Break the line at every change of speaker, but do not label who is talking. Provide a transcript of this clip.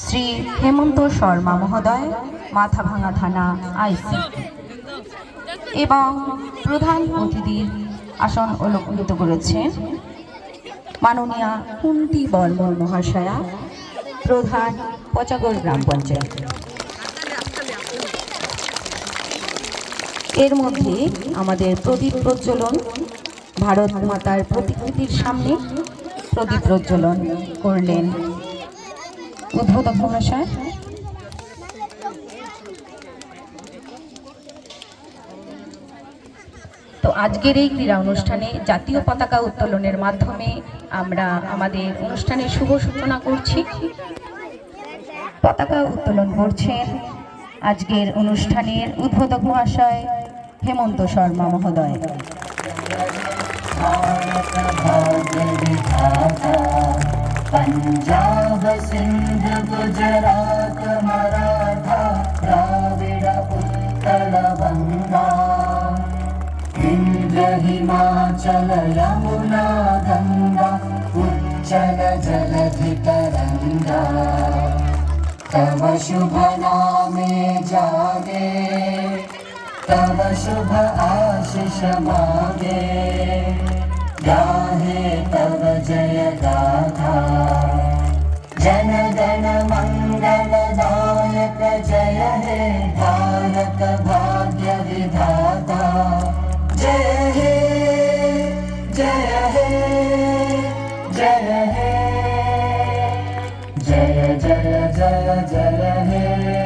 শ্রী হেমন্ত শর্মা মহোদয়, মাথাভাঙা থানা আইসি, এবং প্রধান অতিথির আসন অলঙ্কৃত করেছেন মাননীয়া কুন্তি বর্মন মহাশয়া, প্রধান পচাগড় গ্রাম পঞ্চায়েত। এর মধ্যে আমাদের প্রদীপ প্রজ্বলন, ভারত মাতার প্রতিকৃতির সামনে প্রদীপ প্রজ্বলন করলেন উদ্বোধক মহাশয়। তো আজকের এই ক্রীড়া অনুষ্ঠানে জাতীয় পতাকা উত্তোলনের মাধ্যমে আমরা আমাদের অনুষ্ঠানের শুভ সূচনা করছি। পতাকা উত্তোলন করছেন আজকের অনুষ্ঠানের উদ্বোধক মহাশয় হেমন্ত শর্মা মহোদয়।
पंजाब सिंध गुजरात मराठा द्राविड उत्कल बंगा इंद्र हिमाचल यमुना गंगा उच्चल जलधि तरंगा तव शुभ नामे जागे तव शुभ आशीष मागे गाहे तव जय गाथा जन गण मंगल दायक जय हे भारत भाग्य विधाता जय हे जय हे जय हे जय जय जय जय हे।